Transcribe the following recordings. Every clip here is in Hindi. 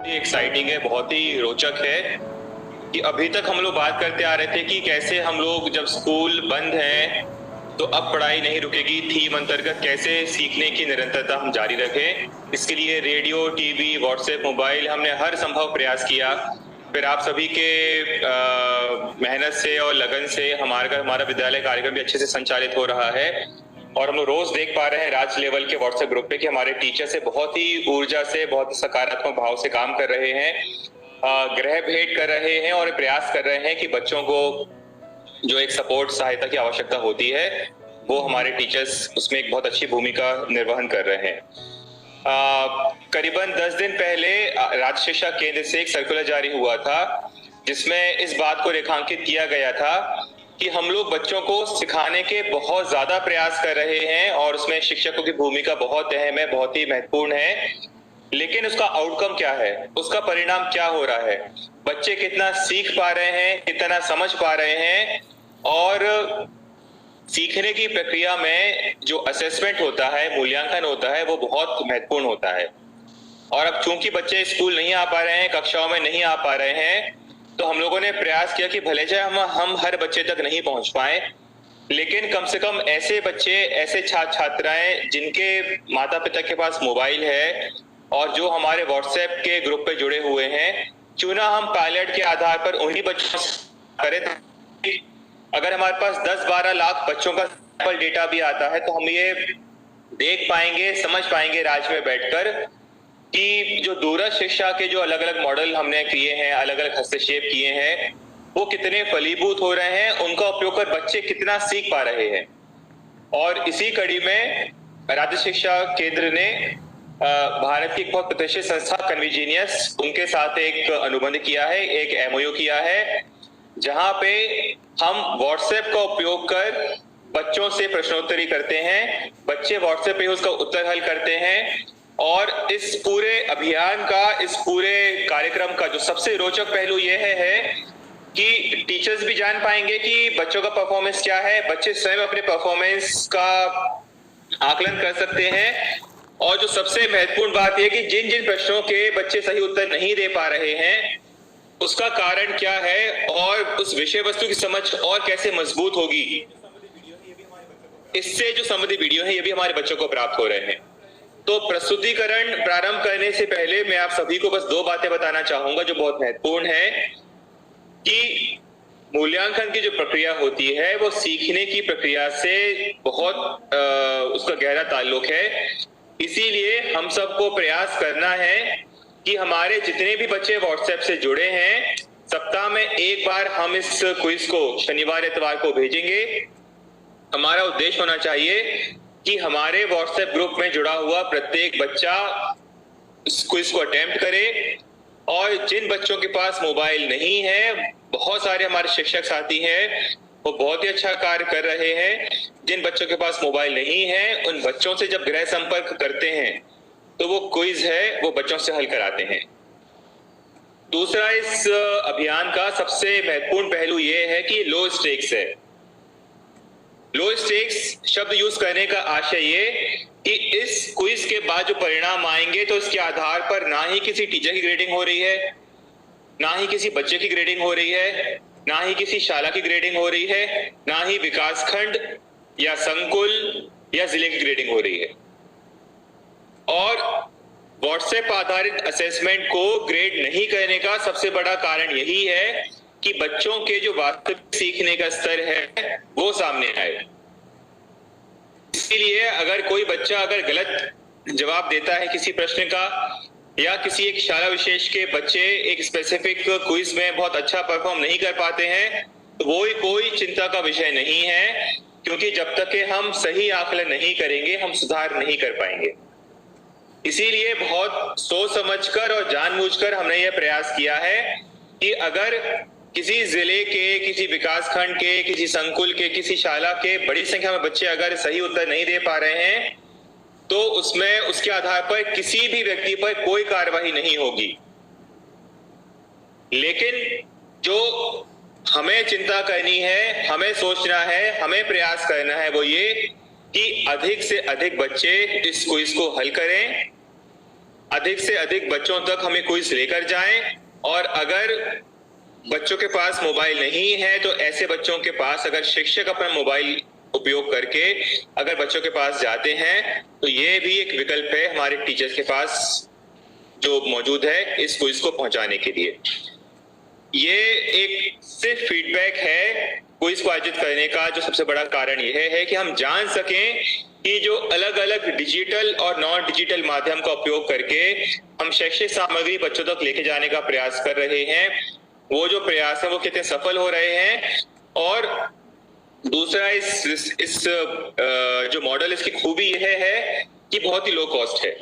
एक्साइटिंग है, बहुत ही रोचक है कि अभी तक हम लोग बात करते आ रहे थे कि कैसे हम लोग जब स्कूल बंद है तो अब पढ़ाई नहीं रुकेगी थीम अंतर्गत कैसे सीखने की निरंतरता हम जारी रखें। इसके लिए रेडियो, टीवी, व्हाट्सएप, मोबाइल हमने हर संभव प्रयास किया। फिर आप सभी के मेहनत से और लगन से हमारा विद्यालय कार्यक्रम भी अच्छे से संचालित हो रहा है और हम लोग रोज देख पा रहे हैं राज्य लेवल के व्हाट्सएप ग्रुप पे कि हमारे टीचर से बहुत ही ऊर्जा से, बहुत ही सकारात्मक भाव से काम कर रहे हैं, गृह भेंट कर रहे हैं और प्रयास कर रहे हैं कि बच्चों को जो एक सपोर्ट सहायता की आवश्यकता होती है वो हमारे टीचर्स उसमें एक बहुत अच्छी भूमिका निर्वहन कर रहे हैं। करीबन 10 दिन पहले राज्य शिक्षा केंद्र से एक सर्कुलर जारी हुआ था जिसमें इस बात को रेखांकित किया गया था कि हम लोग बच्चों को सिखाने के बहुत ज्यादा प्रयास कर रहे हैं और उसमें शिक्षकों की भूमिका बहुत अहम है, बहुत ही महत्वपूर्ण है। लेकिन उसका आउटकम क्या है, उसका परिणाम क्या हो रहा है, बच्चे कितना सीख पा रहे हैं, कितना समझ पा रहे हैं और सीखने की प्रक्रिया में जो असेसमेंट होता है, मूल्यांकन होता है, वो बहुत महत्वपूर्ण होता है। और अब चूंकि बच्चे स्कूल नहीं आ पा रहे हैं, कक्षाओं में नहीं आ पा रहे हैं, तो हम लोगों ने प्रयास किया कि भले चाहे हम हर बच्चे तक नहीं पहुंच पाए, लेकिन कम से कम ऐसे बच्चे, ऐसे छात्र छात्राएं जिनके माता पिता के पास मोबाइल है और जो हमारे व्हाट्सएप के ग्रुप पे जुड़े हुए हैं, क्यों ना हम पायलट के आधार पर उन्हीं बच्चों से करें। अगर हमारे पास 10-12 लाख बच्चों का सैंपल डेटा भी आता है तो हम ये देख पाएंगे, समझ पाएंगे राज्य में बैठकर कि जो दूरस्थ शिक्षा के जो अलग अलग मॉडल हमने किए हैं, अलग अलग हस्तक्षेप किए हैं, वो कितने फलीभूत हो रहे हैं, उनका उपयोग कर बच्चे कितना सीख पा रहे हैं। और इसी कड़ी में राज्य शिक्षा केंद्र ने भारत की एक बहुत प्रतिष्ठित संस्था कन्वीजीनियस, उनके साथ एक अनुबंध किया है, एक एमओयू किया है, जहां पे हम व्हाट्सएप का उपयोग कर बच्चों से प्रश्नोत्तरी करते हैं, बच्चे व्हाट्सएप पे उसका उत्तर हल करते हैं। और इस पूरे अभियान का, इस पूरे कार्यक्रम का जो सबसे रोचक पहलू यह है कि टीचर्स भी जान पाएंगे कि बच्चों का परफॉर्मेंस क्या है, बच्चे स्वयं अपने परफॉर्मेंस का आकलन कर सकते हैं। और जो सबसे महत्वपूर्ण बात यह कि जिन जिन प्रश्नों के बच्चे सही उत्तर नहीं दे पा रहे हैं उसका कारण क्या है और उस विषय वस्तु की समझ और कैसे मजबूत होगी, इससे जो संबंधित वीडियो है ये भी हमारे बच्चों को प्राप्त हो रहे हैं। तो प्रस्तुतिकरण प्रारंभ करने से पहले मैं आप सभी को बस 2 बातें बताना चाहूंगा जो बहुत महत्वपूर्ण है कि मूल्यांकन की जो प्रक्रिया होती है वो सीखने की प्रक्रिया से बहुत उसका गहरा ताल्लुक है। इसीलिए हम सबको प्रयास करना है कि हमारे जितने भी बच्चे व्हाट्सएप से जुड़े हैं, सप्ताह में एक बार हम इस क्विज को शनिवार इतवार को भेजेंगे। हमारा उद्देश्य होना चाहिए कि हमारे व्हाट्सएप ग्रुप में जुड़ा हुआ प्रत्येक बच्चा इस क्विज को अटेम्प्ट करे। और जिन बच्चों के पास मोबाइल नहीं है, बहुत सारे हमारे शिक्षक साथी हैं, वो बहुत ही अच्छा कार्य कर रहे हैं। जिन बच्चों के पास मोबाइल नहीं है, उन बच्चों से जब गृह संपर्क करते हैं तो वो क्विज है वो बच्चों से हल कराते हैं। दूसरा, इस अभियान का सबसे महत्वपूर्ण पहलू ये है कि लो स्टेक्स है। लो स्टेक्स शब्द यूज करने का आशय ये कि इस क्विज के बाद जो परिणाम आएंगे तो इसके आधार पर ना ही किसी टीचर की ग्रेडिंग हो रही है, ना ही किसी बच्चे की ग्रेडिंग हो रही है, ना ही किसी शाला की ग्रेडिंग हो रही है, ना ही विकासखंड या संकुल या जिले की ग्रेडिंग हो रही है। और व्हाट्सएप आधारित असेसमेंट को ग्रेड नहीं करने का सबसे बड़ा कारण यही है कि बच्चों के जो वास्तविक सीखने का स्तर है वो सामने आए। इसीलिए अगर कोई बच्चा अगर गलत जवाब देता है किसी प्रश्न का या किसी एक शाला विशेष के बच्चे एक स्पेसिफिक क्विज में बहुत अच्छा परफॉर्म नहीं कर पाते हैं तो वो कोई चिंता का विषय नहीं है, क्योंकि जब तक कि हम सही आकलन नहीं करेंगे हम सुधार नहीं कर पाएंगे। इसीलिए बहुत सोच समझकर और जानबूझकर हमने यह प्रयास किया है कि अगर किसी जिले के, किसी विकासखंड के, किसी संकुल के, किसी शाला के बड़ी संख्या में बच्चे अगर सही उत्तर नहीं दे पा रहे हैं तो उसमें उसके आधार पर किसी भी व्यक्ति पर कोई कार्रवाई नहीं होगी। लेकिन जो हमें चिंता करनी है, हमें सोचना है, हमें प्रयास करना है वो ये कि अधिक से अधिक बच्चे इस क्विज को हल करें अधिक से अधिक बच्चों तक हमें क्विज लेकर जाएं, और अगर बच्चों के पास मोबाइल नहीं है तो ऐसे बच्चों के पास अगर शिक्षक अपना मोबाइल उपयोग करके अगर बच्चों के पास जाते हैं तो ये भी एक विकल्प है हमारे टीचर्स के पास जो मौजूद है इस क्विज को पहुंचाने के लिए। ये एक सिर्फ फीडबैक है क्विज को आयोजित करने का। जो सबसे बड़ा कारण यह है कि हम जान सकें कि जो अलग अलग डिजिटल और नॉन डिजिटल माध्यम का उपयोग करके हम शैक्षिक सामग्री बच्चों तक लेके जाने का प्रयास कर रहे हैं, वो जो प्रयास है वो कितने सफल हो रहे हैं। और दूसरा इस जो मॉडल इसकी खूबी यह है कि बहुत ही लो कॉस्ट है।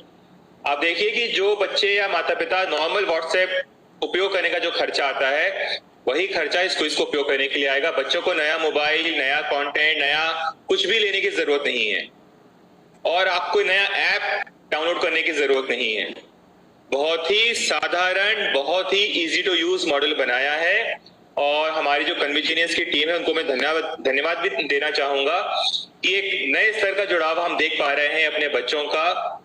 आप देखिए कि जो बच्चे या माता पिता नॉर्मल व्हाट्सएप उपयोग करने का जो खर्चा आता है वही खर्चा इस क्विज को उपयोग करने के लिए आएगा। बच्चों को नया मोबाइल, नया कंटेंट, नया कुछ भी लेने की जरूरत नहीं है और आपको नया ऐप डाउनलोड करने की जरूरत नहीं है। बहुत ही साधारण, बहुत ही इजी टू यूज मॉडल बनाया है और हमारी जो कन्विजिनियस की टीम है उनको मैं धन्यवाद भी देना चाहूंगा कि एक नए स्तर का जुड़ाव हम देख पा रहे हैं अपने बच्चों का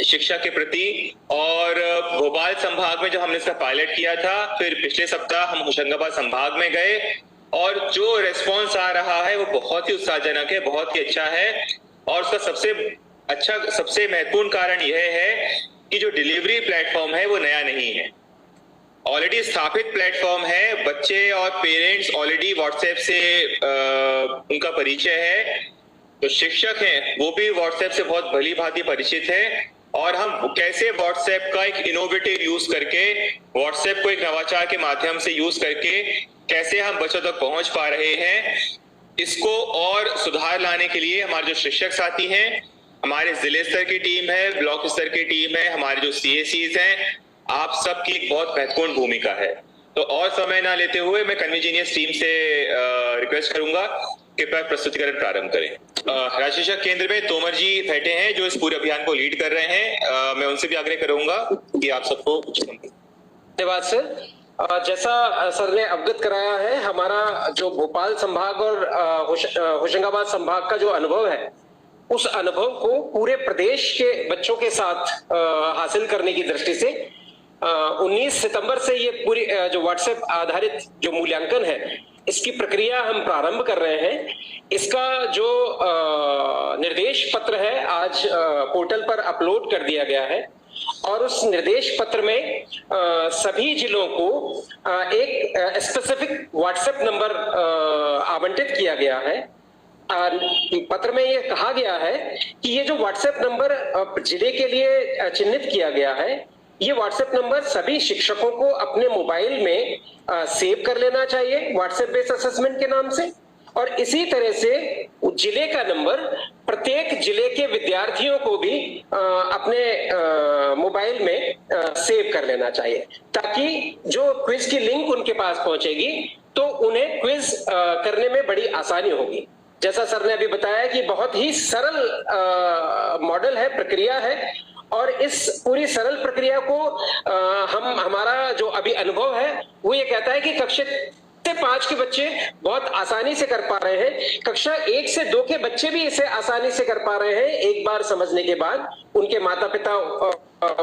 शिक्षा के प्रति। और भोपाल संभाग में जब हमने इसका पायलट किया था, फिर पिछले सप्ताह हम होशंगाबाद संभाग में गए और जो रेस्पॉन्स आ रहा है वो बहुत ही उत्साहजनक है, बहुत ही अच्छा है। और उसका सबसे महत्वपूर्ण कारण यह है कि जो डिलीवरी प्लेटफॉर्म है वो नया नहीं है, ऑलरेडी स्थापित प्लेटफॉर्म है। बच्चे और पेरेंट्स ऑलरेडी व्हाट्सएप से उनका परिचय है, तो शिक्षक हैं वो भी व्हाट्सएप से बहुत भली भांति परिचित है। और हम कैसे व्हाट्सएप का एक इनोवेटिव यूज करके, व्हाट्सएप को एक नवाचार के माध्यम से यूज करके कैसे हम बच्चों तक पहुंच पा रहे हैं, इसको और सुधार लाने के लिए हमारे जो शिक्षक साथी हैं, हमारे जिले स्तर की टीम है, ब्लॉक स्तर की टीम है, हमारे जो CACs हैं, आप सबकी एक बहुत महत्वपूर्ण भूमिका है। तो और समय ना लेते हुए मैं कन्विजिनियस टीम से रिक्वेस्ट करूंगा कृपया प्रस्तुतिकरण प्रारंभ करें। राज्य शिक्षा केंद्र में तोमर जी बैठे हैं जो इस पूरे अभियान को लीड कर रहे हैं। मैं उनसे भी आग्रह करूंगा कि आप सबको। धन्यवाद सर। जैसा सर ने अवगत कराया है, हमारा जो भोपाल संभाग और होशंगाबाद संभाग का जो अनुभव है, उस अनुभव को पूरे प्रदेश के बच्चों के साथ हासिल करने की दृष्टि से 19 सितंबर से ये पूरी जो व्हाट्सएप आधारित जो मूल्यांकन है इसकी प्रक्रिया हम प्रारंभ कर रहे हैं। इसका जो निर्देश पत्र है आज पोर्टल पर अपलोड कर दिया गया है और उस निर्देश पत्र में सभी जिलों को एक स्पेसिफिक व्हाट्सएप नंबर आवंटित किया गया है। पत्र में ये कहा गया है कि ये जो व्हाट्सएप नंबर जिले के लिए चिन्हित किया गया है, ये व्हाट्सएप नंबर सभी शिक्षकों को अपने मोबाइल में सेव कर लेना चाहिए व्हाट्सएप बेस्ड असेसमेंट के नाम से। और इसी तरह से जिले का नंबर प्रत्येक जिले के विद्यार्थियों को भी अपने मोबाइल में सेव कर लेना चाहिए, ताकि जो क्विज की लिंक उनके पास पहुंचेगी तो उन्हें क्विज करने में बड़ी आसानी होगी। जैसा सर ने अभी बताया कि बहुत ही सरल मॉडल है, प्रक्रिया है, और इस पूरी सरल प्रक्रिया को हमारा जो अभी अनुभव है वो ये कहता है कि कक्षा 5 के बच्चे बहुत आसानी से कर पा रहे हैं, कक्षा 1 से 2 के बच्चे भी इसे आसानी से कर पा रहे हैं। एक बार समझने के बाद उनके माता पिता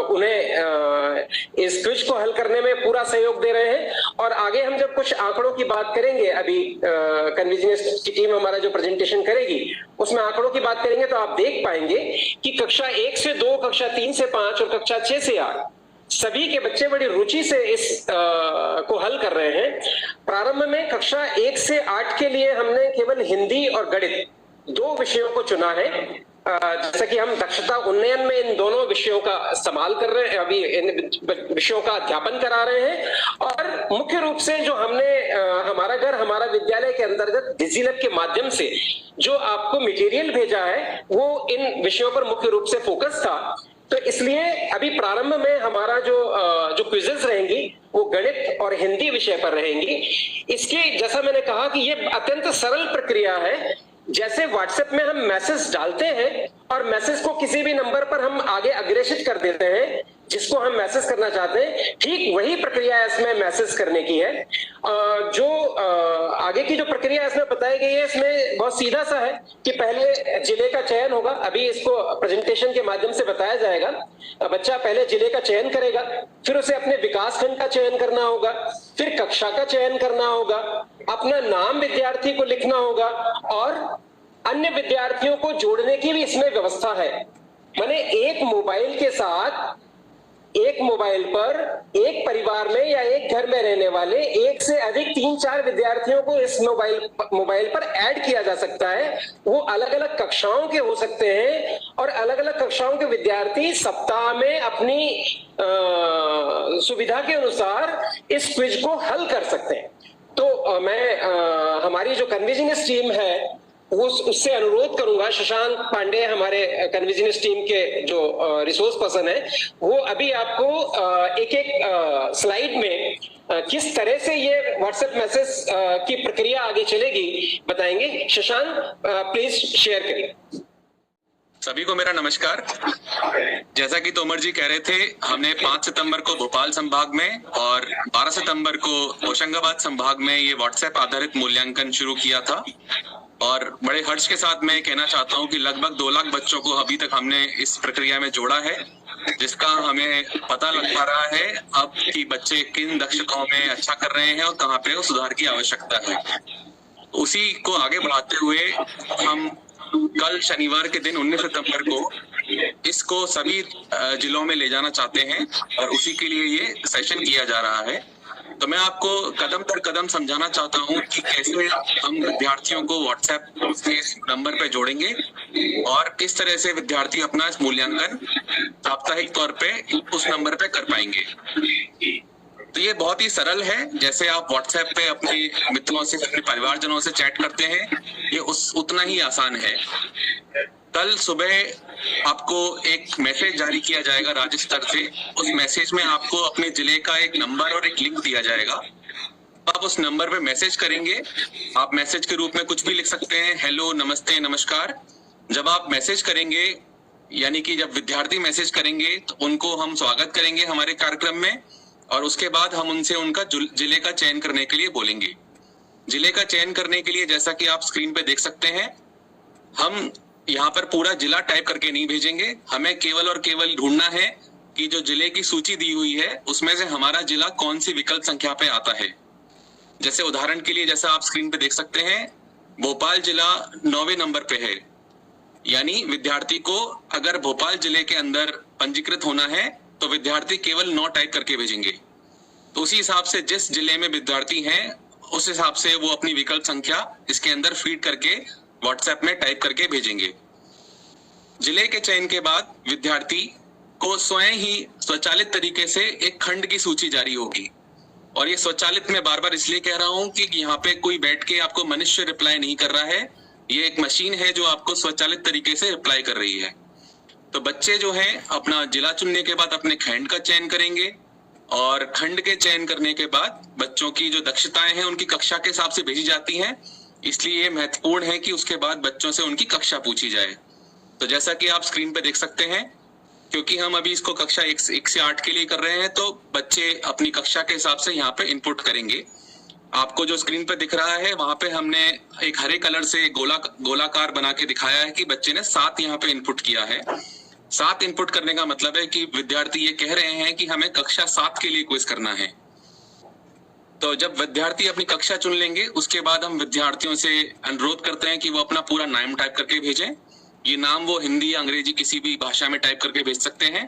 उन्हें इस क्विज को हल करने में पूरा सहयोग दे रहे हैं। और आगे हम जब कुछ आंकड़ों की बात करेंगे, अभी कन्विजिनियस की टीम हमारा जो प्रेजेंटेशन करेगी उसमें आंकड़ों की बात करेंगे, तो आप देख पाएंगे कि कक्षा 1 से 2, कक्षा 3 से 5 और कक्षा 6 से 8 सभी के बच्चे बड़ी रुचि से इस को हल कर रहे हैं। प्रारंभ में कक्षा 1 से 8 के लिए हमने केवल हिंदी और गणित 2 विषयों को चुना है, जैसे कि हम दक्षता उन्नयन में इन दोनों विषयों का इस्तेमाल कर रहे हैं, अभी इन विषयों का अध्यापन करा रहे हैं। और मुख्य रूप से जो हमने हमारा घर हमारा विद्यालय के अंतर्गत डिजिलैब के माध्यम से जो आपको मटेरियल भेजा है वो इन विषयों पर मुख्य रूप से फोकस था। तो इसलिए अभी प्रारंभ में हमारा जो क्विजेस रहेंगी वो गणित और हिंदी विषय पर रहेंगी। इसके जैसा मैंने कहा कि ये अत्यंत सरल प्रक्रिया है। जैसे व्हाट्सएप में हम मैसेज डालते हैं और मैसेज को किसी भी नंबर पर हम आगे अग्रेषित कर देते हैं, जिसको हम मैसेज करना चाहते हैं, ठीक वही प्रक्रिया इसमें मैसेज करने की है। जो आगे की जो प्रक्रिया इसमें बताई गई है, इसमें बहुत सीधा सा है कि पहले जिले का चयन होगा। अभी इसको प्रेजेंटेशन के माध्यम से बताया जाएगा। बच्चा पहले जिले का चयन करेगा, फिर उसे अपने विकास खंड का चयन करना होगा, फिर कक्षा का चयन करना होगा, अपना नाम विद्यार्थी को लिखना होगा और अन्य विद्यार्थियों को जोड़ने की भी इसमें व्यवस्था है। माने एक मोबाइल के साथ, एक मोबाइल पर एक परिवार में या एक घर में रहने वाले एक से अधिक 3-4 विद्यार्थियों को इस मोबाइल पर ऐड किया जा सकता है। वो अलग अलग कक्षाओं के हो सकते हैं और अलग अलग कक्षाओं के विद्यार्थी सप्ताह में अपनी सुविधा के अनुसार इस क्विज को हल कर सकते हैं। तो मैं हमारी जो कन्विजिनेंस टीम है उससे अनुरोध करूंगा, शशांक पांडे हमारे कन्विजिनेंस टीम के जो रिसोर्स पर्सन है, वो अभी आपको एक एक स्लाइड में किस तरह से ये व्हाट्सएप मैसेज की प्रक्रिया आगे चलेगी बताएंगे। शशांक प्लीज शेयर करिए। सभी को मेरा नमस्कार। जैसा कि तोमर जी कह रहे थे, हमने 5 सितंबर को भोपाल संभाग में और 12 सितंबर को होशंगाबाद संभाग में ये व्हाट्सएप आधारित मूल्यांकन शुरू किया था। और बड़े हर्ष के साथ मैं कहना चाहता हूं कि लगभग 2 लाख बच्चों को अभी तक हमने इस प्रक्रिया में जोड़ा है, जिसका हमें पता लग पा रहा है अब कि बच्चे किन दक्षताओं में अच्छा कर रहे हैं और कहाँ पे सुधार की आवश्यकता है। उसी को आगे बढ़ाते हुए हम कल शनिवार के दिन 19 सितंबर को इसको सभी जिलों में ले जाना चाहते हैं और उसी के लिए ये सेशन किया जा रहा है। तो मैं आपको कदम दर कदम समझाना चाहता हूं कि कैसे हम विद्यार्थियों को व्हाट्सएप के नंबर पे जोड़ेंगे और किस तरह से विद्यार्थी अपना इस मूल्यांकन साप्ताहिक तौर पे उस नंबर पे कर पाएंगे। तो ये बहुत ही सरल है। जैसे आप व्हाट्सएप पे अपने मित्रों से, अपने परिवारजनों से चैट करते हैं, ये उतना ही आसान है। कल सुबह आपको एक मैसेज जारी किया जाएगा राज्य स्तर से। उस मैसेज में आपको अपने जिले का एक नंबर और एक लिंक दिया जाएगा। आप उस नंबर पे मैसेज करेंगे। आप मैसेज के रूप में कुछ भी लिख सकते हैं, हेलो, नमस्ते, नमस्कार। जब आप मैसेज करेंगे, यानी कि जब विद्यार्थी मैसेज करेंगे, तो उनको हम स्वागत करेंगे हमारे कार्यक्रम में और उसके बाद हम उनसे उनका जिले का चयन करने के लिए बोलेंगे। जिले का चयन करने के लिए जैसा कि आप स्क्रीन पे देख सकते हैं, हम यहाँ पर पूरा जिला टाइप करके नहीं भेजेंगे। हमें केवल और केवल ढूंढना है कि जो जिले की सूची दी हुई है उसमें से हमारा जिला कौन सी विकल्प संख्या पे आता है। जैसे उदाहरण के लिए, जैसा आप स्क्रीन पे देख सकते हैं, भोपाल जिला 9वें नंबर पे है। यानी विद्यार्थी को अगर भोपाल जिले के अंदर पंजीकृत होना है तो विद्यार्थी केवल 9 टाइप करके भेजेंगे। तो उसी हिसाब से जिस जिले में विद्यार्थी हैं उस हिसाब से वो अपनी विकल्प संख्या इसके अंदर फीड करके व्हाट्सएप में टाइप करके भेजेंगे। जिले के चयन के बाद विद्यार्थी को स्वयं ही स्वचालित तरीके से एक खंड की सूची जारी होगी। और ये स्वचालित मैं बार बार इसलिए कह रहा हूं कि यहाँ पे कोई बैठ के आपको मनुष्य रिप्लाई नहीं कर रहा है, ये एक मशीन है जो आपको स्वचालित तरीके से रिप्लाई कर रही है। तो बच्चे जो है अपना जिला चुनने के बाद अपने खंड का चयन करेंगे और खंड के चयन करने के बाद बच्चों की जो दक्षताएं हैं उनकी कक्षा के हिसाब से भेजी जाती हैं। इसलिए ये महत्वपूर्ण है कि उसके बाद बच्चों से उनकी कक्षा पूछी जाए। तो जैसा कि आप स्क्रीन पे देख सकते हैं, क्योंकि हम अभी इसको कक्षा 1 से 8 के लिए कर रहे हैं, तो बच्चे अपनी कक्षा के हिसाब से यहाँ पे इनपुट करेंगे। आपको जो स्क्रीन पे दिख रहा है वहां पे हमने एक हरे कलर से गोलाकार बना के दिखाया है कि बच्चे ने 7 यहाँ पे इनपुट किया है। 7 इनपुट करने का मतलब है कि विद्यार्थी ये कह रहे हैं कि हमें कक्षा 7 के लिए क्विज करना है। तो जब विद्यार्थी अपनी कक्षा चुन लेंगे उसके बाद हम विद्यार्थियों से अनुरोध करते हैं कि वो अपना पूरा नाम टाइप करके भेजें। ये नाम वो हिंदी या अंग्रेजी किसी भी भाषा में टाइप करके भेज सकते हैं।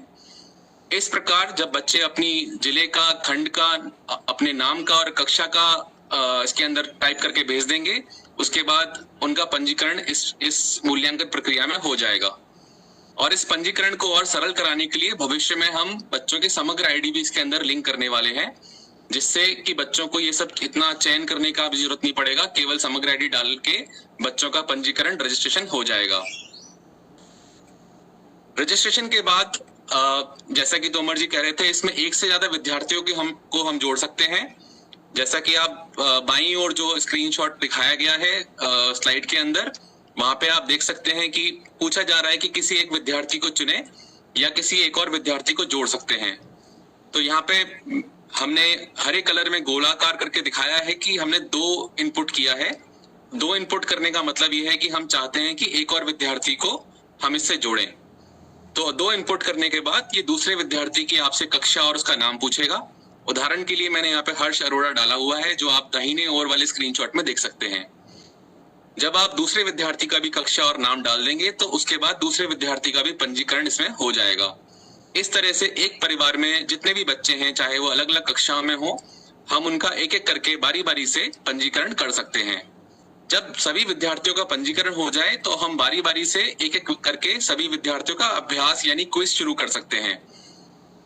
इस प्रकार जब बच्चे अपनी जिले का, खंड का, अपने नाम का और कक्षा का इसके अंदर टाइप करके भेज देंगे, उसके बाद उनका पंजीकरण इस मूल्यांकन प्रक्रिया में हो जाएगा। और इस पंजीकरण को और सरल कराने के लिए भविष्य में हम बच्चों के समग्र आईडी भी इसके अंदर लिंक करने वाले हैं, जिससे कि बच्चों को ये सब इतना चयन करने का भी जरूरत नहीं पड़ेगा। केवल समग्र आईडी डाल के बच्चों का पंजीकरण, रजिस्ट्रेशन हो जाएगा। रजिस्ट्रेशन के बाद जैसा कि तोमर जी कह रहे थे, इसमें 1 से ज्यादा विद्यार्थियों को हम जोड़ सकते हैं। जैसा कि आप बाईं ओर जो स्क्रीनशॉट दिखाया गया है स्लाइड के अंदर, वहां पे आप देख सकते हैं कि पूछा जा रहा है कि किसी एक विद्यार्थी को चुने या किसी एक और विद्यार्थी को जोड़ सकते हैं। तो यहाँ पे हमने हरे कलर में गोलाकार करके दिखाया है कि हमने 2 इनपुट किया है। 2 इनपुट करने का मतलब ये है कि हम चाहते हैं कि एक और विद्यार्थी को हम इससे जोड़ें। तो 2 इनपुट करने के बाद ये दूसरे विद्यार्थी की आपसे कक्षा और उसका नाम पूछेगा। उदाहरण के लिए मैंने यहाँ पे हर्ष अरोड़ा डाला हुआ है, जो आप दाहिने ओर वाले स्क्रीनशॉट में देख सकते हैं। जब आप दूसरे विद्यार्थी का भी कक्षा और नाम डाल देंगे तो उसके बाद दूसरे विद्यार्थी का भी पंजीकरण इसमें हो जाएगा। इस तरह से एक परिवार में जितने भी बच्चे हैं, चाहे वो अलग अलग कक्षाओं में हो, हम उनका एक एक करके बारी बारी से पंजीकरण कर सकते हैं। जब सभी विद्यार्थियों का पंजीकरण हो जाए तो हम बारी बारी से एक एक करके सभी विद्यार्थियों का अभ्यास यानी क्विज शुरू कर सकते हैं।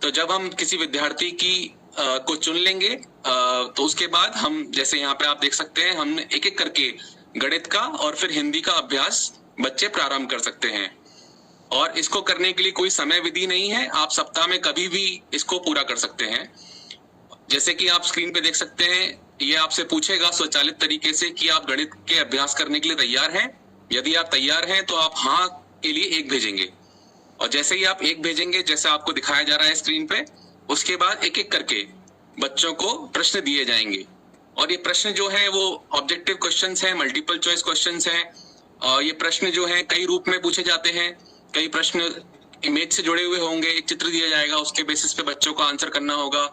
तो जब हम किसी विद्यार्थी की को चुन लेंगे तो उसके बाद हम, जैसे यहाँ पे आप देख सकते हैं, हम एक एक करके गणित का और फिर हिंदी का अभ्यास बच्चे प्रारंभ कर सकते हैं। और इसको करने के लिए कोई समय विधि नहीं है, आप सप्ताह में कभी भी इसको पूरा कर सकते हैं। जैसे कि आप स्क्रीन पे देख सकते हैं, ये आपसे पूछेगा स्वचालित तरीके से कि आप गणित के अभ्यास करने के लिए तैयार हैं। यदि आप तैयार हैं तो आप हाँ के लिए 1 भेजेंगे, और जैसे ही आप 1 भेजेंगे, जैसा आपको दिखाया जा रहा है स्क्रीन पे, उसके बाद एक एक करके बच्चों को प्रश्न दिए जाएंगे। और ये प्रश्न जो है वो ऑब्जेक्टिव क्वेश्चंस हैं, मल्टीपल चॉइस क्वेश्चंस हैं। और ये प्रश्न जो है कई रूप में पूछे जाते हैं। कई प्रश्न इमेज से जुड़े हुए होंगे, एक चित्र दिया जाएगा, उसके बेसिस पे बच्चों को आंसर करना होगा।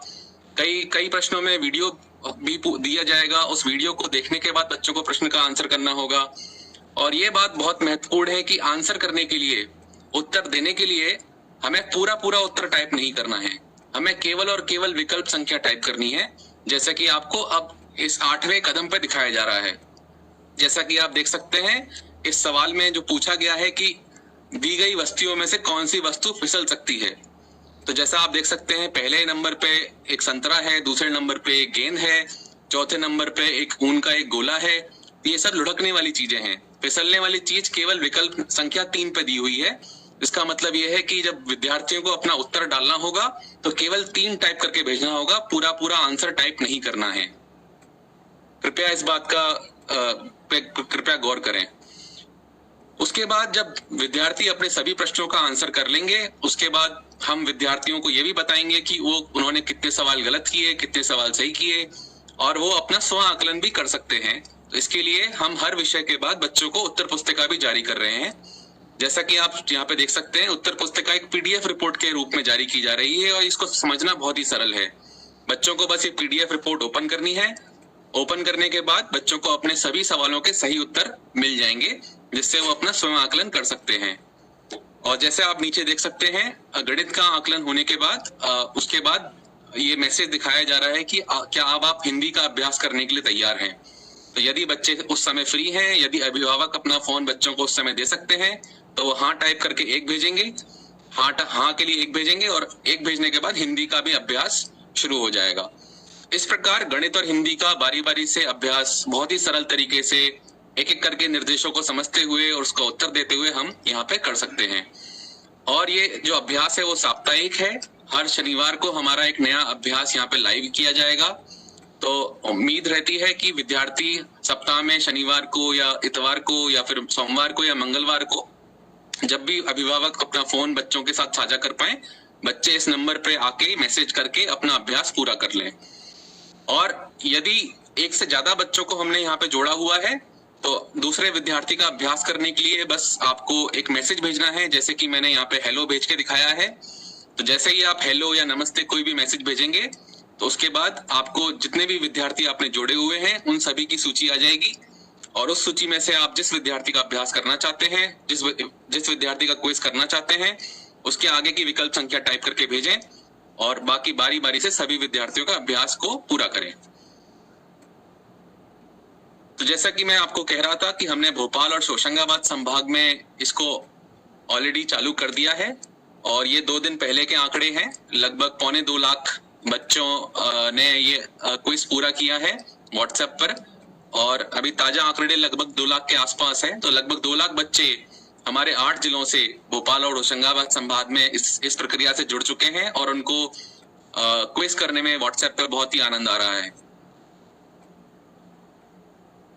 कई प्रश्नों में वीडियो भी दिया जाएगा, उस वीडियो को देखने के बाद बच्चों को प्रश्न का आंसर करना होगा। और ये बात बहुत महत्वपूर्ण है कि आंसर करने के लिए, उत्तर देने के लिए हमें पूरा उत्तर टाइप नहीं करना है, हमें केवल और केवल विकल्प संख्या टाइप करनी है, जैसा कि आपको अब इस 8वें कदम पर दिखाया जा रहा है। जैसा कि आप देख सकते हैं, इस सवाल में जो पूछा गया है कि दी गई वस्तुओं में से कौन सी वस्तु फिसल सकती है। तो जैसा आप देख सकते हैं, पहले नंबर पे एक संतरा है, दूसरे नंबर पे एक गेंद है, चौथे नंबर पे एक ऊन का एक गोला है। ये सब लुढ़कने वाली चीजें हैं। फिसलने वाली चीज केवल विकल्प संख्या 3 पे दी हुई है। इसका मतलब ये है कि जब विद्यार्थियों को अपना उत्तर डालना होगा तो केवल 3 टाइप करके भेजना होगा, पूरा आंसर टाइप नहीं करना है। कृपया इस बात का कृपया गौर करें। उसके बाद जब विद्यार्थी अपने सभी प्रश्नों का आंसर कर लेंगे, उसके बाद हम विद्यार्थियों को ये भी बताएंगे कि उन्होंने कितने सवाल गलत किए, कितने सवाल सही किए, और वो अपना स्व आकलन भी कर सकते हैं। तो इसके लिए हम हर विषय के बाद बच्चों को उत्तर पुस्तिका भी जारी कर रहे हैं। जैसा कि आप यहाँ पे देख सकते हैं, उत्तर पुस्तिका एक PDF रिपोर्ट के रूप में जारी की जा रही है, और इसको समझना बहुत ही सरल है। बच्चों को बस ये PDF रिपोर्ट ओपन करनी है। ओपन करने के बाद बच्चों को अपने सभी सवालों के सही उत्तर मिल जाएंगे, जिससे वो अपना स्वयं आकलन कर सकते हैं। और जैसे आप नीचे देख सकते हैं, गणित का आकलन होने के बाद उसके बाद ये मैसेज दिखाया जा रहा है कि क्या अब आप हिंदी का अभ्यास करने के लिए तैयार हैं। तो यदि बच्चे उस समय फ्री हैं, यदि अभिभावक अपना फोन बच्चों को उस समय दे सकते हैं, तो वो हाँ टाइप करके 1 भेजेंगे, हाँ के लिए 1 भेजेंगे, और 1 भेजने के बाद हिंदी का भी अभ्यास शुरू हो जाएगा। इस प्रकार गणित और हिंदी का बारी बारी से अभ्यास बहुत ही सरल तरीके से एक एक करके निर्देशों को समझते हुए और उसका उत्तर देते हुए हम यहाँ पे कर सकते हैं। और ये जो अभ्यास है वो साप्ताहिक है। हर शनिवार को हमारा एक नया अभ्यास यहाँ पे लाइव किया जाएगा। तो उम्मीद रहती है कि विद्यार्थी सप्ताह में शनिवार को या इतवार को या फिर सोमवार को या मंगलवार को, जब भी अभिभावक अपना फोन बच्चों के साथ साझा कर पाए, बच्चे इस नंबर पे आके मैसेज करके अपना अभ्यास पूरा कर लें। और यदि 1 से ज्यादा बच्चों को हमने यहाँ पे जोड़ा हुआ है, तो दूसरे विद्यार्थी का अभ्यास करने के लिए बस आपको एक मैसेज भेजना है, जैसे कि मैंने यहाँ पे हेलो भेज के दिखाया है। तो जैसे ही आप हेलो या नमस्ते कोई भी मैसेज भेजेंगे, तो उसके बाद आपको जितने भी विद्यार्थी आपने जोड़े हुए हैं उन सभी की सूची आ जाएगी, और उस सूची में से आप जिस विद्यार्थी का अभ्यास करना चाहते हैं, जिस विद्यार्थी का क्विज करना चाहते हैं, उसके आगे की विकल्प संख्या टाइप करके भेजें, और बाकी बारी बारी से सभी विद्यार्थियों का अभ्यास को पूरा करें। तो जैसा कि मैं आपको कह रहा था कि हमने भोपाल और होशंगाबाद संभाग में इसको ऑलरेडी चालू कर दिया है, और ये 2 दिन पहले के आंकड़े हैं। लगभग 2.25 लाख बच्चों ने ये क्विज पूरा किया है व्हाट्सएप पर, और अभी ताजा आंकड़े लगभग 2 लाख के आसपास है। तो लगभग 2 लाख बच्चे हमारे 8 जिलों से भोपाल और होशंगाबाद संभाग में इस प्रक्रिया से जुड़ चुके हैं, और उनको क्विज करने में व्हाट्सएप पर बहुत ही आनंद आ रहा है।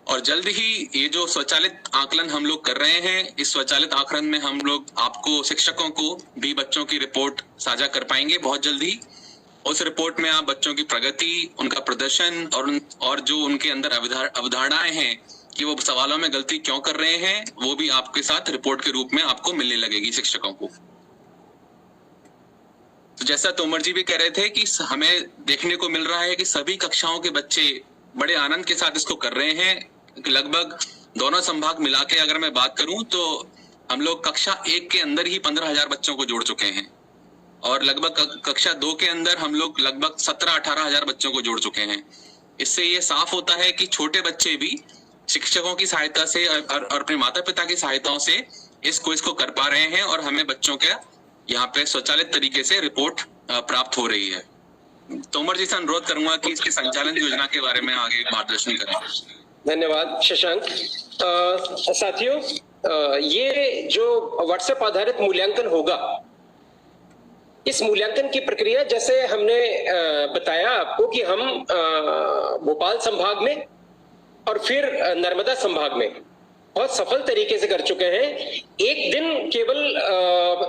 और जल्द ही ये जो स्वचालित आकलन हम लोग कर रहे हैं, इस स्वचालित आकलन में हम लोग आपको, शिक्षकों को भी बच्चों की रिपोर्ट साझा कर पाएंगे बहुत जल्दी। उस रिपोर्ट में आप बच्चों की प्रगति, उनका प्रदर्शन और जो उनके अंदर अवधारणाएं हैं कि वो सवालों में गलती क्यों कर रहे हैं, वो भी आपके साथ रिपोर्ट के रूप में आपको मिलने लगेगी शिक्षकों को। तो जैसा तोमर जी भी कह रहे थे कि हमें देखने को मिल रहा है कि सभी कक्षाओं के बच्चे बड़े आनंद के साथ इसको कर रहे हैं। लगभग दोनों संभाग मिला के अगर मैं बात करूं तो हम लोग कक्षा 1 के अंदर ही 15,000 बच्चों को जोड़ चुके हैं और लगभग कक्षा 2 के अंदर हम लोग लगभग 17-18 हजार बच्चों को जोड़ चुके हैं। इससे ये साफ होता है कि छोटे बच्चे भी शिक्षकों की सहायता से और अपने माता पिता की सहायताओं से इस क्विज को कर पा रहे हैं और हमें बच्चों के यहाँ पे स्वचालित तरीके से रिपोर्ट प्राप्त हो रही है। तोमर जी से अनुरोध करूंगा कि इसके संचालन योजना के बारे में आगे मार्गदर्शन करें। धन्यवाद शशांक। साथियों, ये जो व्हाट्सएप आधारित मूल्यांकन होगा, इस मूल्यांकन की प्रक्रिया जैसे हमने बताया आपको कि हम भोपाल संभाग में और फिर नर्मदा संभाग में बहुत सफल तरीके से कर चुके हैं। एक दिन केवल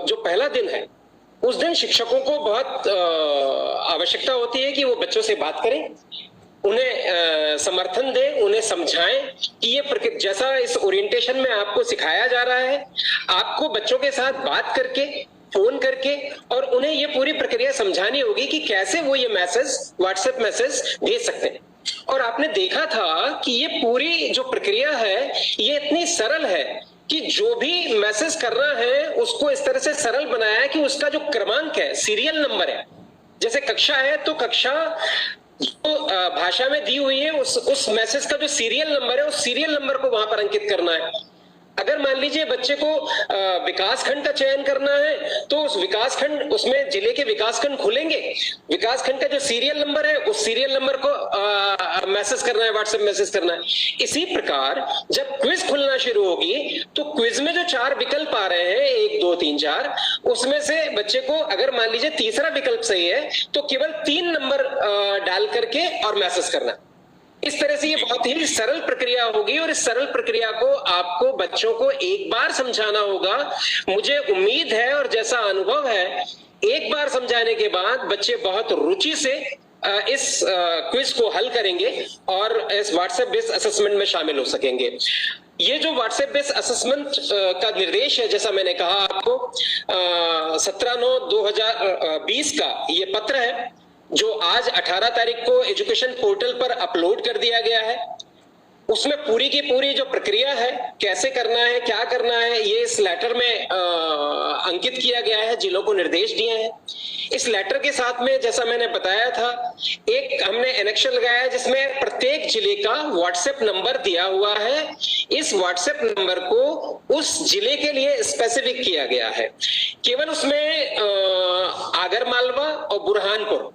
जो पहला दिन है, उस दिन शिक्षकों को बहुत आवश्यकता होती है कि वो बच्चों से बात करें, उन्हें समर्थन दें, उन्हें समझाएं कि ये जैसा इस ओरिएंटेशन में आपको सिखाया जा रहा है, आपको बच्चों के साथ बात करके, फोन करके और उन्हें ये पूरी प्रक्रिया समझानी होगी कि कैसे वो ये मैसेज, व्हाट्सएप मैसेज भेज सकते हैं। और आपने देखा था कि ये पूरी जो प्रक्रिया है ये इतनी सरल है कि जो भी मैसेज करना है उसको इस तरह से सरल बनाया है कि उसका जो क्रमांक है, सीरियल नंबर है, जैसे कक्षा है तो कक्षा जो भाषा में दी हुई है उस मैसेज का जो सीरियल नंबर है, उस सीरियल नंबर को वहां पर अंकित करना है। अगर मान लीजिए बच्चे को विकास खंड का चयन करना है तो उस विकास खंड, उसमें जिले के विकास खंड खुलेंगे, विकास खंड का जो सीरियल नंबर है उस सीरियल नंबर को मैसेज करना है, व्हाट्सएप मैसेज करना है। इसी प्रकार जब क्विज खुलना शुरू होगी तो क्विज में जो 4 विकल्प आ रहे हैं, 1 2 3 4, उसमें से बच्चे को अगर मान लीजिए तीसरा विकल्प सही है तो केवल 3 नंबर डाल करके और मैसेज करना। इस तरह से ये बहुत ही सरल प्रक्रिया होगी और इस सरल प्रक्रिया को आपको बच्चों को एक बार समझाना होगा। मुझे उम्मीद है और जैसा अनुभव है, एक बार समझाने के बाद बच्चे बहुत रुचि से इस क्विज को हल करेंगे और इस व्हाट्सएप बेस्ड असेसमेंट में शामिल हो सकेंगे। ये जो व्हाट्सएप बेस्ड असेसमेंट का निर्देश है, जैसा मैंने कहा आपको, 17/9/2020 का ये पत्र है जो आज 18 तारीख को एजुकेशन पोर्टल पर अपलोड कर दिया गया है। उसमें पूरी की पूरी जो प्रक्रिया है, कैसे करना है, क्या करना है, ये इस लेटर में अंकित किया गया है, जिलों को निर्देश दिए हैं। इस लेटर के साथ में जैसा मैंने बताया था, एक हमने एनेक्शन लगाया है जिसमें प्रत्येक जिले का व्हाट्सएप नंबर दिया हुआ है। इस व्हाट्सएप नंबर को उस जिले के लिए स्पेसिफिक किया गया है। केवल उसमें आगरमालवा और बुरहानपुर,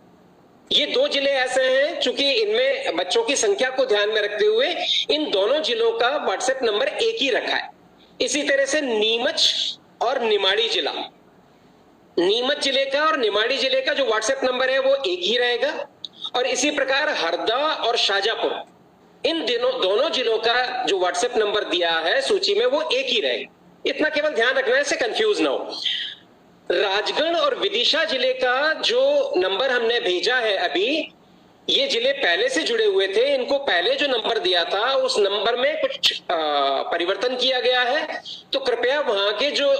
ये 2 जिले ऐसे हैं चूंकि इनमें बच्चों की संख्या को ध्यान में रखते हुए इन दोनों जिलों का व्हाट्सएप नंबर एक ही रखा है। इसी तरह से नीमच और निमाड़ी जिला, नीमच जिले का और निमाड़ी जिले का जो व्हाट्सएप नंबर है वो एक ही रहेगा। और इसी प्रकार हरदा और शाजापुर, इन दोनों जिलों का जो व्हाट्सएप नंबर दिया है सूची में वो एक ही रहेगा। इतना केवल ध्यान रखना है, इससे कंफ्यूज ना हो। राजगढ़ और विदिशा जिले का जो नंबर हमने भेजा है अभी, ये जिले पहले से जुड़े हुए थे, इनको पहले जो नंबर दिया था उस नंबर में कुछ परिवर्तन किया गया है। तो कृपया वहां के जो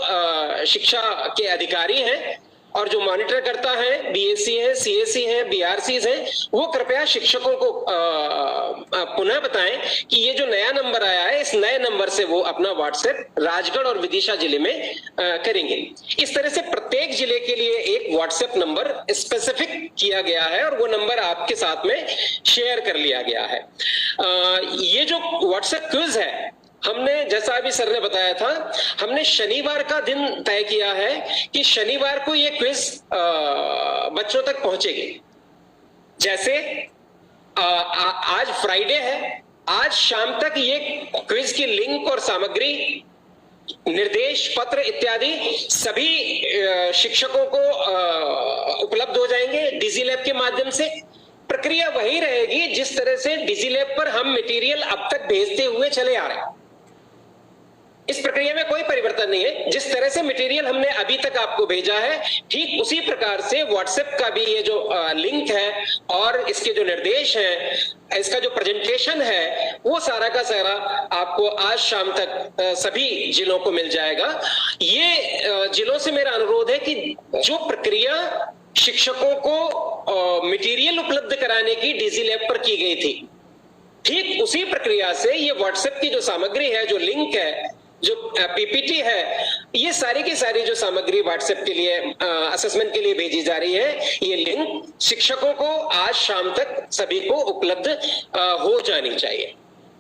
शिक्षा के अधिकारी हैं और जो मॉनिटर करता है, बीएससी है, सीएससी है, बीआरसी है, वो कृपया शिक्षकों को पुनः बताएं कि ये जो नया नंबर आया है, इस नए नंबर से वो अपना व्हाट्सएप राजगढ़ और विदिशा जिले में करेंगे। इस तरह से प्रत्येक जिले के लिए एक व्हाट्सएप नंबर स्पेसिफिक किया गया है और वो नंबर आपके साथ में शेयर कर लिया गया है। ये जो व्हाट्सएप क्विज है, हमने जैसा अभी सर ने बताया था, हमने शनिवार का दिन तय किया है कि शनिवार को ये क्विज बच्चों तक पहुंचेगी। जैसे आज फ्राइडे है, आज शाम तक ये क्विज की लिंक और सामग्री, निर्देश पत्र इत्यादि सभी शिक्षकों को उपलब्ध हो जाएंगे डिजी लैब के माध्यम से। प्रक्रिया वही रहेगी जिस तरह से डिजीलैब पर हम मटेरियल अब तक भेजते हुए चले आ रहे हैं। इस प्रक्रिया में कोई परिवर्तन नहीं है। जिस तरह से मटेरियल हमने अभी तक आपको भेजा है, ठीक उसी प्रकार से व्हाट्सएप का भी ये जो लिंक है और इसके जो निर्देश हैं, इसका जो प्रेजेंटेशन है, वो सारा का सारा आपको आज शाम तक सभी जिलों को मिल जाएगा। ये जिलों से मेरा अनुरोध है कि जो प्रक्रिया शिक्षकों को मटेरियल उपलब्ध कराने की डिजीलैब पर की गई थी, ठीक उसी प्रक्रिया से ये व्हाट्सएप की जो सामग्री है, जो लिंक है, जो पीपीटी है, ये सारी की सारी जो सामग्री व्हाट्सएप के लिए असेसमेंट के लिए भेजी जा रही है, ये लिंक शिक्षकों को आज शाम तक सभी को उपलब्ध हो जानी चाहिए।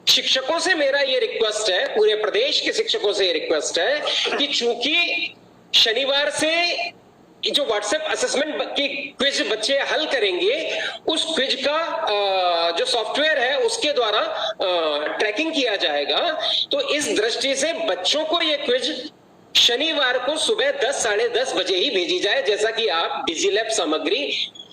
शिक्षकों से मेरा ये रिक्वेस्ट है, पूरे प्रदेश के शिक्षकों से ये रिक्वेस्ट है कि चूंकि शनिवार से जो व्हाट्सएप असेसमेंट की क्विज बच्चे हल करेंगे, उस क्विज का जो सॉफ्टवेयर है उसके द्वारा ट्रैकिंग किया जाएगा। तो इस दृष्टि से बच्चों को ये क्विज शनिवार को सुबह 10 साढ़े 10 बजे ही भेजी जाए, जैसा कि आप डिजीलैब सामग्री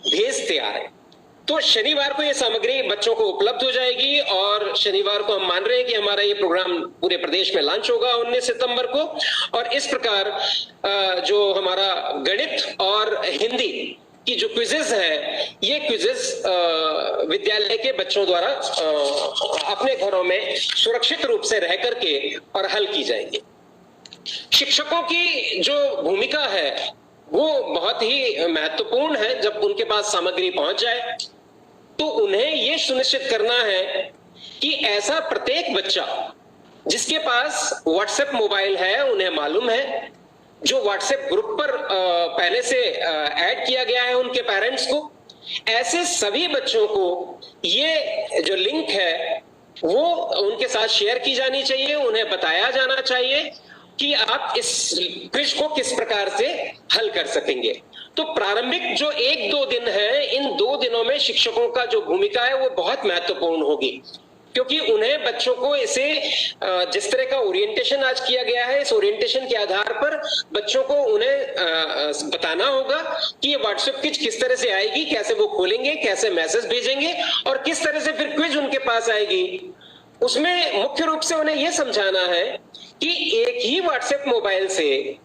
भेजते आ रहे हैं। तो शनिवार को ये सामग्री बच्चों को उपलब्ध हो जाएगी और शनिवार को हम मान रहे हैं कि हमारा ये प्रोग्राम पूरे प्रदेश में लॉन्च होगा 19 सितंबर को। और इस प्रकार जो हमारा गणित और हिंदी की जो क्विजेस है, ये क्विजेस विद्यालय के बच्चों द्वारा अपने घरों में सुरक्षित रूप से रह करके और हल की जाएंगे। शिक्षकों की जो भूमिका है वो बहुत ही महत्वपूर्ण है। जब उनके पास सामग्री पहुंच जाए तो उन्हें ये सुनिश्चित करना है कि ऐसा प्रत्येक बच्चा जिसके पास व्हाट्सएप मोबाइल है, उन्हें मालूम है, जो व्हाट्सएप ग्रुप पर पहले से ऐड किया गया है उनके पेरेंट्स को, ऐसे सभी बच्चों को ये जो लिंक है वो उनके साथ शेयर की जानी चाहिए। उन्हें बताया जाना चाहिए कि आप इस क्विज को किस प्रकार से हल कर सकेंगे। तो प्रारंभिक जो 1-2 दिन है, इन 2 दिनों में शिक्षकों का जो भूमिका है वो बहुत महत्वपूर्ण होगी, क्योंकि उन्हें बच्चों को इसे जिस तरह का ओरिएंटेशन आज किया गया है, इस ओरिएंटेशन के आधार पर बच्चों को उन्हें बताना होगा कि ये व्हाट्सएप क्विज किस तरह से आएगी, कैसे वो खोलेंगे, कैसे मैसेज भेजेंगे और किस तरह से फिर क्विज उनके पास आएगी। उसमें मुख्य रूप से उन्हें यह समझाना है कि एक ही व्हाट्सएप मोबाइल से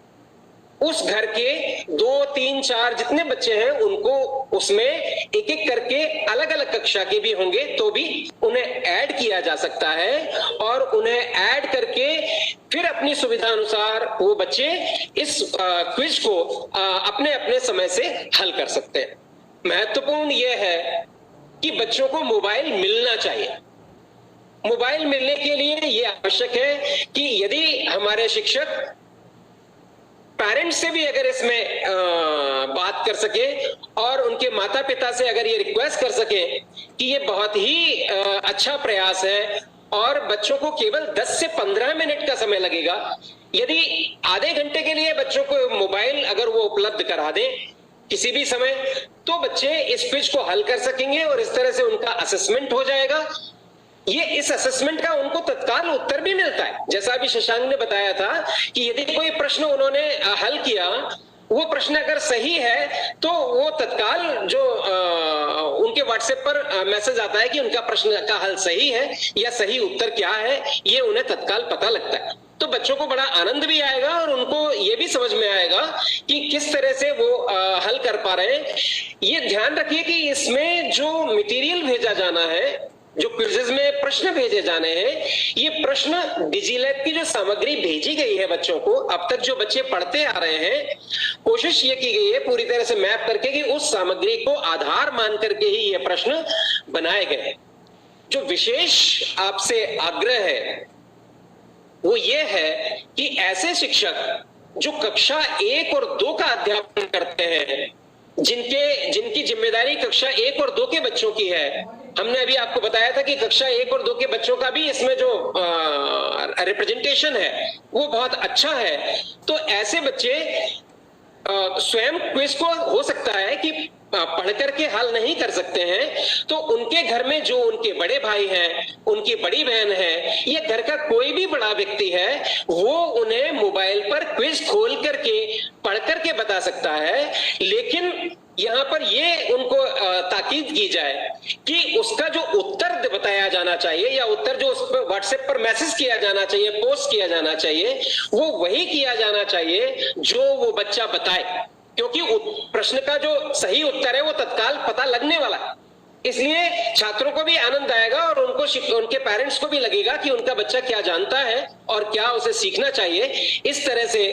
उस घर के 2, 3, 4 जितने बच्चे हैं उनको उसमें एक एक करके अलग अलग कक्षा के भी होंगे तो भी उन्हें ऐड किया जा सकता है और उन्हें ऐड करके फिर अपनी सुविधा अनुसार वो बच्चे इस क्विज को अपने अपने समय से हल कर सकते हैं। महत्वपूर्ण यह है कि बच्चों को मोबाइल मिलना चाहिए। मोबाइल मिलने के लिए यह आवश्यक है कि यदि हमारे शिक्षक पेरेंट्स से भी अगर इसमें बात कर सके और उनके माता पिता से अगर ये रिक्वेस्ट कर सके कि ये बहुत ही अच्छा प्रयास है और बच्चों को केवल 10 से 15 मिनट का समय लगेगा, यदि आधे घंटे के लिए बच्चों को मोबाइल अगर वो उपलब्ध करा दें किसी भी समय, तो बच्चे इस क्विज को हल कर सकेंगे और इस तरह से उनका असेसमेंट हो जाएगा। ये इस असेसमेंट का उनको तत्काल उत्तर भी मिलता है। जैसा अभी शशांक ने बताया था कि यदि कोई प्रश्न उन्होंने हल किया, वो प्रश्न अगर सही है तो वो तत्काल जो उनके व्हाट्सएप पर मैसेज आता है कि उनका प्रश्न का हल सही है या सही उत्तर क्या है, ये उन्हें तत्काल पता लगता है। तो बच्चों को बड़ा आनंद भी आएगा और उनको ये भी समझ में आएगा कि किस तरह से वो हल कर पा रहे हैं। ये ध्यान रखिए कि इसमें जो मटेरियल भेजा जाना है, जो क्विज़ेस में प्रश्न भेजे जाने हैं, ये प्रश्न डिजीलैब की जो सामग्री भेजी गई है बच्चों को, अब तक जो बच्चे पढ़ते आ रहे हैं, कोशिश ये की गई है पूरी तरह से मैप करके कि उस सामग्री को आधार मान करके ही ये प्रश्न बनाए गए। जो विशेष आपसे आग्रह है वो ये है कि ऐसे शिक्षक जो कक्षा 1 और 2 का अध्यापन करते हैं, जिनकी जिम्मेदारी कक्षा 1 और 2 के बच्चों की है, हमने अभी आपको बताया था कि कक्षा 1 और 2 के बच्चों का भी इसमें जो रिप्रेजेंटेशन है वो बहुत अच्छा है। तो ऐसे बच्चे स्वयं क्विज को हो सकता है कि पढ़ करके हल नहीं कर सकते हैं, तो उनके घर में जो उनके बड़े भाई हैं, उनकी बड़ी बहन है, या घर का कोई भी बड़ा व्यक्ति है, वो उन्हें मोबाइल पर क्विज खोल करके पढ़ करके बता सकता है। लेकिन यहाँ पर ये उनको ताकीद की जाए कि उसका जो उत्तर बताया जाना चाहिए या उत्तर जो उस पर व्हाट्सएप पर मैसेज किया जाना चाहिए, पोस्ट किया जाना चाहिए, वो वही किया जाना चाहिए जो वो बच्चा बताए, क्योंकि प्रश्न का जो सही उत्तर है वो तत्काल पता लगने वाला है। इसलिए छात्रों को भी आनंद आएगा और उनके पेरेंट्स को भी लगेगा कि उनका बच्चा क्या जानता है और क्या उसे सीखना चाहिए। इस तरह से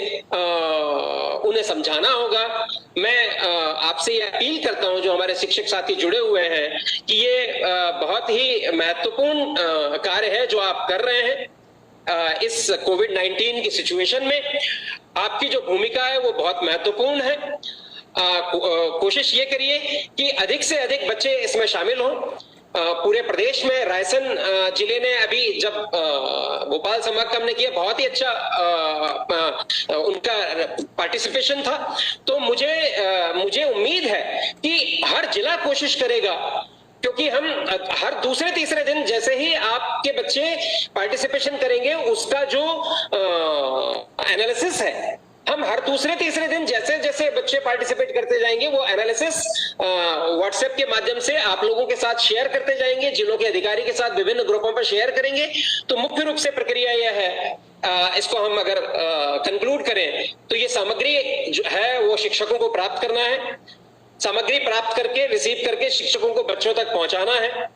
उन्हें समझाना होगा। मैं आपसे ये अपील करता हूं, जो हमारे शिक्षक साथी जुड़े हुए हैं, कि ये बहुत ही महत्वपूर्ण कार्य है जो आप कर रहे हैं। इस कोविड-19 की सिचुएशन में आपकी जो भूमिका है वो बहुत महत्वपूर्ण है। कोशिश ये करिए कि अधिक से अधिक बच्चे इसमें शामिल हों। पूरे प्रदेश में रायसेन जिले ने अभी जब भोपाल संभाग का हमने किया, बहुत ही अच्छा उनका पार्टिसिपेशन था। तो मुझे उम्मीद है कि हर जिला कोशिश करेगा, क्योंकि हम हर दूसरे तीसरे दिन जैसे ही आपके बच्चे पार्टिसिपेशन करेंगे, उसका जो एनालिसिस है, हम हर दूसरे तीसरे दिन जैसे जैसे बच्चे पार्टिसिपेट करते जाएंगे, वो एनालिसिस व्हाट्सएप के माध्यम से आप लोगों के साथ शेयर करते जाएंगे, जिलों के अधिकारी के साथ विभिन्न ग्रुपों पर शेयर करेंगे। तो मुख्य रूप से प्रक्रिया यह है, इसको हम अगर कंक्लूड करें तो ये सामग्री जो है वो शिक्षकों को प्राप्त करना है, सामग्री प्राप्त करके रिसीव करके शिक्षकों को बच्चों तक पहुंचाना है,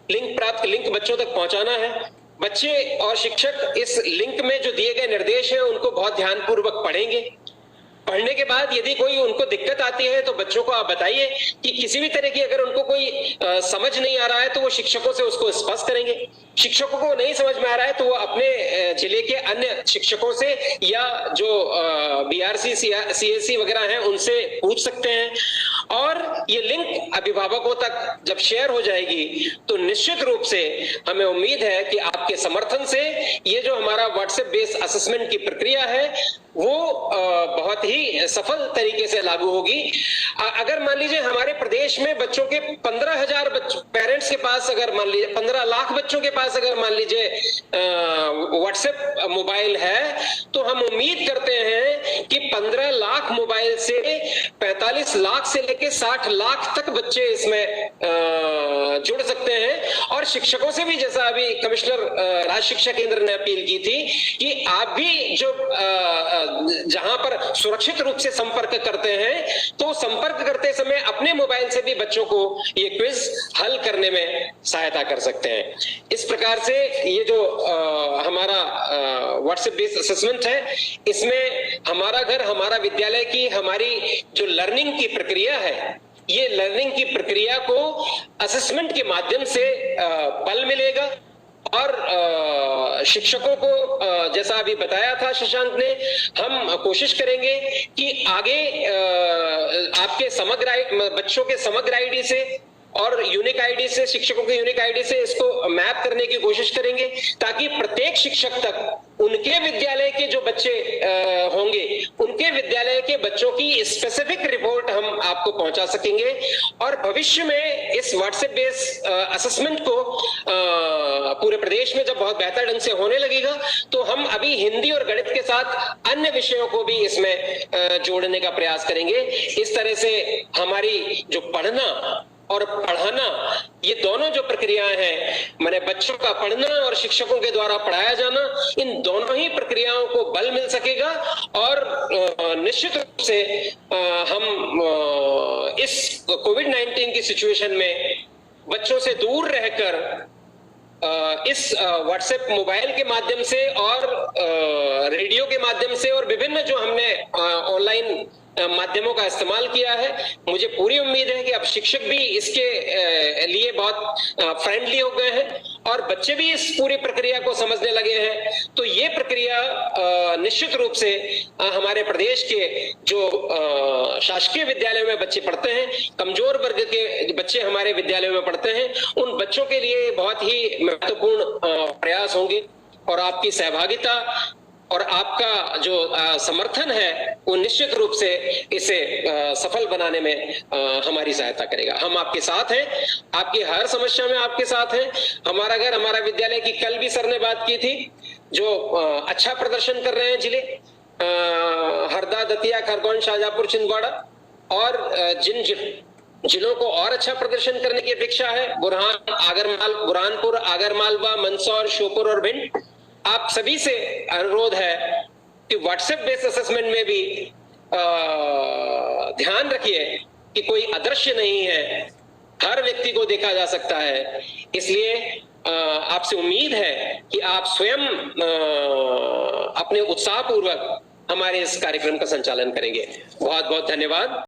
लिंक बच्चों तक पहुंचाना है। बच्चे और शिक्षक इस लिंक में जो दिए गए निर्देश हैं उनको बहुत ध्यानपूर्वक पढ़ेंगे। पढ़ने के बाद यदि कोई उनको दिक्कत आती है तो बच्चों को आप बताइए कि किसी भी तरह की अगर उनको कोई समझ नहीं आ रहा है तो वो शिक्षकों से उसको स्पष्ट करेंगे। शिक्षकों को नहीं समझ में आ रहा है तो वो अपने जिले के अन्य शिक्षकों से या जो बीआरसी सीएससी वगैरह हैं उनसे पूछ सकते हैं। और ये लिंक अभिभावकों तक जब शेयर हो जाएगी तो निश्चित रूप से हमें उम्मीद है कि आपके समर्थन से ये जो हमारा व्हाट्सएप बेस्ड असेसमेंट की प्रक्रिया है वो बहुत ही सफल तरीके से लागू होगी। अगर मान लीजिए हमारे प्रदेश में बच्चों के 15,000 पेरेंट्स के पास, अगर मान लीजिए 15 लाख बच्चों के पास अगर मान लीजिए व्हाट्सएप मोबाइल है, तो हम उम्मीद करते हैं कि 15 लाख मोबाइल से 45 लाख से लेकर 60 लाख तक बच्चे इसमें जुड़ सकते हैं। और शिक्षकों से भी, जैसा अभी कमिश्नर राज्य शिक्षा केंद्र ने अपील की थी, कि आप भी जो जहां पर सुरक्षित रूप से संपर्क करते हैं तो संपर्क करते समय अपने मोबाइल से भी बच्चों को ये क्विज हल करने में सहायता कर सकते हैं। इस प्रकार से ये जो हमारा व्हाट्सएप बेस्ड असेसमेंट है, इसमें हमारा घर हमारा विद्यालय की हमारी जो लर्निंग की प्रक्रिया है, ये लर्निंग की प्रक्रिया को असेसमेंट के माध्यम से बल मिलेगा। और शिक्षकों को जैसा अभी बताया था शशांक ने, हम कोशिश करेंगे कि आगे आपके समग्र बच्चों के समग्र आईडी से और यूनिक आईडी से, शिक्षकों के यूनिक आईडी से इसको मैप करने की कोशिश करेंगे, ताकि प्रत्येक शिक्षक तक उनके विद्यालय के जो बच्चे होंगे, उनके विद्यालय के बच्चों की स्पेसिफिक रिपोर्ट हम आपको पहुंचा सकेंगे। और भविष्य में इस व्हाट्सएप बेस्ड असेसमेंट को पूरे प्रदेश में जब बहुत बेहतर ढंग से होने लगेगा, तो हम अभी हिंदी और गणित के साथ अन्य विषयों को भी इसमें जोड़ने का प्रयास करेंगे। इस तरह से हमारी जो पढ़ना और पढ़ाना, ये दोनों जो प्रक्रियाएं हैं, माने बच्चों का पढ़ना और शिक्षकों के द्वारा पढ़ाया जाना, इन दोनों ही प्रक्रियाओं को बल मिल सकेगा। और निश्चित रूप से हम इस कोविड-19 की सिचुएशन में बच्चों से दूर रहकर इस व्हाट्सएप मोबाइल के माध्यम से और रेडियो के माध्यम से और विभिन्न जो हमने ऑनलाइन माध्यमों का इस्तेमाल किया है, मुझे पूरी उम्मीद है कि अब शिक्षक भी इसके लिए बहुत फ्रेंडली हो गए हैं और बच्चे भी इस पूरी प्रक्रिया को समझने लगे हैं। तो ये प्रक्रिया निश्चित रूप से हमारे प्रदेश के जो शासकीय विद्यालयों में बच्चे पढ़ते हैं, कमजोर वर्ग के बच्चे हमारे विद्यालयों में पढ़ते हैं, उन बच्चों के लिए बहुत ही महत्वपूर्ण प्रयास होंगे। और आपकी सहभागिता और आपका जो समर्थन है वो निश्चित रूप से इसे सफल बनाने में हमारी सहायता करेगा। हम आपके साथ हैं, आपकी हर समस्या में आपके साथ हैं। हमारा घर हमारा विद्यालय की कल भी सर ने बात की थी, जो अच्छा प्रदर्शन कर रहे हैं जिले हरदा, दतिया, खरगोन, शाहजहांपुर, छिंदवाड़ा, और जिन जिलों को और अच्छा प्रदर्शन करने की अपेक्षा है। बुरहानपुर, आगरमालवा, मंदसौर, श्योपुर और भिंड, आप सभी से अनुरोध है कि व्हाट्सएप बेस्ड असेसमेंट में भी ध्यान रखिए कि कोई अदृश्य नहीं है, हर व्यक्ति को देखा जा सकता है। इसलिए आपसे उम्मीद है कि आप स्वयं अपने उत्साहपूर्वक हमारे इस कार्यक्रम का संचालन करेंगे। बहुत बहुत धन्यवाद।